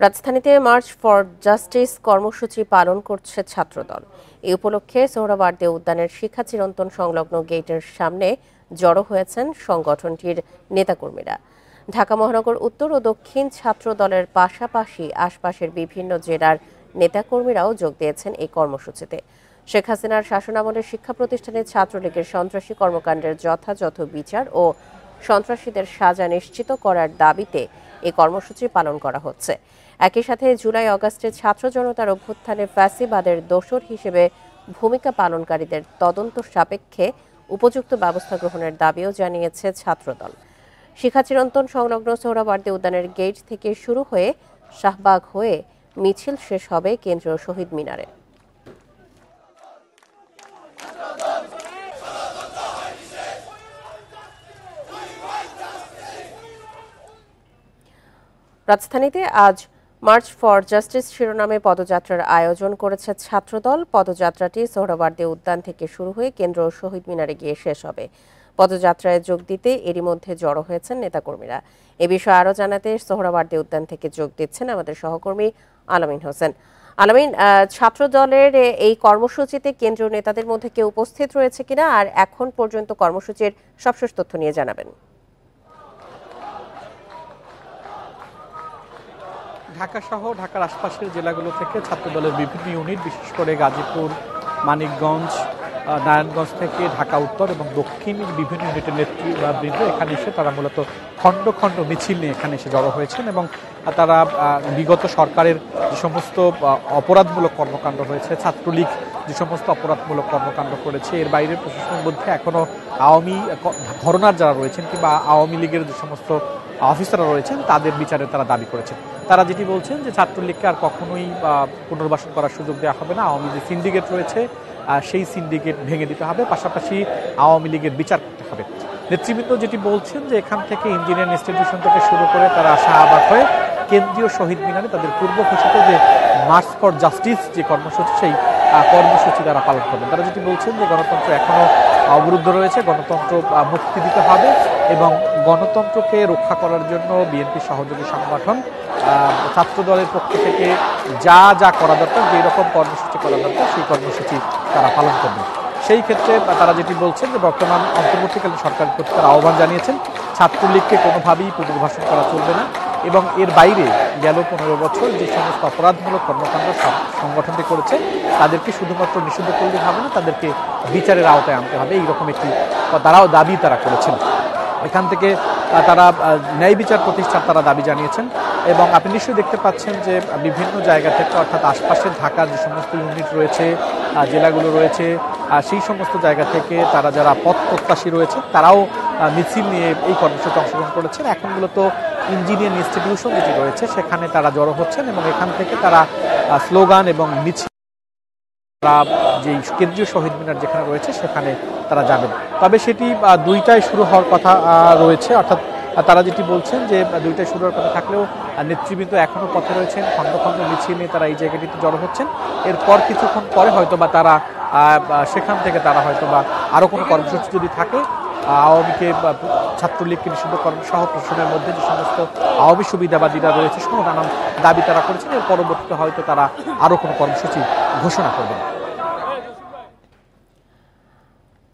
রাজধানীতে March for justice কর্মসূচি পালন করছে ছাত্রদল। এই উপলক্ষে সোহরাওয়ার্দী উদ্যানের শিক্ষা চিরন্তন সংলগ্ন গেটের সামনে জড়ো হয়েছেন সংগঠনটির নেতাকর্মীরা। ঢাকা মহানগর উত্তর ও দক্ষিণ ছাত্র দলের পাশাপাশি আশপাশের বিভিন্ন জেলার নেতাকর্মীরাও যোগ দিয়েছেন এই কর্মসূচিতে। শেখ হাসিনার শাসনামলে শিক্ষা প্রতিষ্ঠানে ছাত্রলীগের সন্ত্রাসী কর্মকাণ্ডের যথাযথ বিচার ও সন্ত্রাসীদের সাজা নিশ্চিত করার দাবিতে এই কর্মসূচি পালন করা হচ্ছে। একই সাথে জুলাই আগস্টে ছাত্র জনতার অভ্যুত্থানে ফ্যাসিবাদের দোসর হিসেবে ভূমিকা পালনকারীদের তদন্ত সাপেক্ষে উপযুক্ত ব্যবস্থা গ্রহণের দাবিও জানিয়েছে ছাত্রদল। শিক্ষা চিরন্তন সংলগ্ন সোহরাওয়ার্দী উদ্যানের গেট থেকে শুরু হয়ে শাহবাগ হয়ে মিছিল শেষ হবে কেন্দ্রীয় শহীদ মিনারে। রাজধানীতে আজ মার্চ ফর জাস্টিস শিরোনামে পদযাত্রার আয়োজন করেছে ছাত্রদল। পদযাত্রাটি সোহরাওয়ার্দী উদ্যান থেকে শুরু হয়ে কেন্দ্রীয় শহীদ মিনারে গিয়ে শেষ হবে। পদযাত্রায় যোগ দিতে এরই মধ্যে জড়ো হয়েছেন নেতাকর্মীরা। এ বিষয়ে আরও জানাতে সোহরাওয়ার্দী উদ্যান থেকে যোগ দিচ্ছেন আমাদের সহকর্মী আলামিন হোসেন। আলামিন, ছাত্রদলের এই কর্মসূচিতে কেন্দ্রীয় নেতাদের মধ্যে কেউ উপস্থিত রয়েছে কিনা, আর এখন পর্যন্ত কর্মসূচির সবশেষ তথ্য নিয়ে জানাবেন। ঢাকা সহ ঢাকার আশপাশের জেলাগুলো থেকে ছাত্রদলের বিভিন্ন ইউনিট, বিশেষ করে গাজীপুর, মানিকগঞ্জ, নারায়ণগঞ্জ থেকে ঢাকা উত্তর এবং দক্ষিণের বিভিন্ন ইউনিটের নেতৃবৃন্দ এখানে এসে তারা মূলত খণ্ড খণ্ড মিছিল নিয়ে এখানে এসে জড়ো হয়েছেন এবং তারা বিগত সরকারের যে সমস্ত অপরাধমূলক কর্মকাণ্ড হয়েছে, ছাত্রলীগ যে সমস্ত অপরাধমূলক কর্মকাণ্ড করেছে, এর বাইরে প্রশাসনের মধ্যে এখনও আওয়ামী ঘরানার যারা রয়েছেন কিংবা আওয়ামী লীগের যে সমস্ত অফিসাররা রয়েছেন তাদের বিচারে তারা দাবি করেছেন। তারা যেটি বলছেন যে ছাত্রলীগকে আর কখনোই পুনর্বাসন করার সুযোগ দেওয়া হবে না। আওয়ামী যে সিন্ডিকেট রয়েছে সেই সিন্ডিকেট ভেঙে দিতে হবে, পাশাপাশি আওয়ামী লীগের বিচার করতে হবে। নেতৃবৃন্দ যেটি বলছেন যে এখান থেকে ইঞ্জিনিয়ারিং ইনস্টিটিউশন থেকে শুরু করে তারা শাহবাগ হয়ে কেন্দ্রীয় শহীদ মিনারে তাদের পূর্ব ঘোষিত যে মার্চ ফর জাস্টিস যে কর্মসূচি, সেই কর্মসূচি তারা পালন করবেন। তারা যেটি বলছেন যে গণতন্ত্র এখনও অবরুদ্ধ রয়েছে, গণতন্ত্র মুক্তি দিতে হবে এবং গণতন্ত্রকে রক্ষা করার জন্য বিএনপি সহযোগী সংগঠন ছাত্র দলের পক্ষ থেকে যা যা করা দরকার, যেই রকম কর্মসূচি করা দরকার সেই কর্মসূচি তারা পালন করবেন। সেই ক্ষেত্রে তারা যেটি বলছেন যে বর্তমান অন্তর্বর্তীকালীন সরকারের প্রতি তারা আহ্বান জানিয়েছেন ছাত্রলীগকে কোনোভাবেই পুনর্বাসন করা চলবে না এবং এর বাইরে গেল 15 বছর যে সমস্ত অপরাধমূলক কর্মকাণ্ড সংগঠনটি করেছে তাদেরকে শুধুমাত্র নিষিদ্ধ করলে হবে না, তাদেরকে বিচারের আওতায় আনতে হবে। এইরকম একটি তারাও দাবি তারা করেছেন। এখান থেকে তারা ন্যায় বিচার প্রতিষ্ঠার তারা দাবি জানিয়েছেন এবং আপনি নিশ্চয়ই দেখতে পাচ্ছেন যে বিভিন্ন জায়গা থেকে, অর্থাৎ আশপাশের ঢাকার যে সমস্ত ইউনিট রয়েছে, জেলাগুলো রয়েছে, সেই সমস্ত জায়গা থেকে তারা যারা পথ প্রত্যাশী রয়েছে তারাও মিছিল নিয়ে এই কর্মসূচিতে অংশগ্রহণ করেছেন। এখন মূলত ইঞ্জিনিয়ারিং ইনস্টিটিউশন যেটি রয়েছে সেখানে তারা জড়ো হচ্ছেন এবং এখান থেকে তারা স্লোগান এবং মিছিল যে কেন্দ্রীয় শহীদ মিনার যেখানে রয়েছে সেখানে তারা যাবেন। তবে সেটি 2টায় শুরু হওয়ার কথা রয়েছে, অর্থাৎ তারা যেটি বলছেন যে 2টায় শুরু হওয়ার কথা থাকলেও নেতৃবৃন্দ এখনও পথে রয়েছেন, খণ্ড খণ্ড মিছিল নিয়ে তারা এই জায়গাটিতে জড়ো হচ্ছেন। এরপর কিছুক্ষণ পরে হয়তো বা তারা সেখান থেকে তারা হয়তো বা আরও কোনো কর্মসূচি যদি থাকে, আওয়ামীকে ছাত্রলীগকে নিষিদ্ধ করার সহ প্রশ্নের মধ্যে যে সমস্ত আওয়ামী সুবিধাবাদীরা রয়েছে সহ নানান দাবি তারা করেছেন, এর পরবর্তীতে হয়তো তারা আরও কোনো কর্মসূচি ঘোষণা করবেন।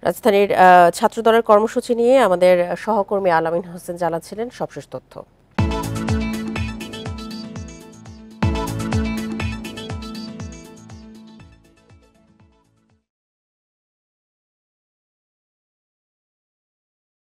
রাজধানীর ছাত্রদলের কর্মসূচি নিয়ে আমাদের সহকর্মী আলামিন হোসেন জানাচ্ছিলেন সবশেষ তথ্য।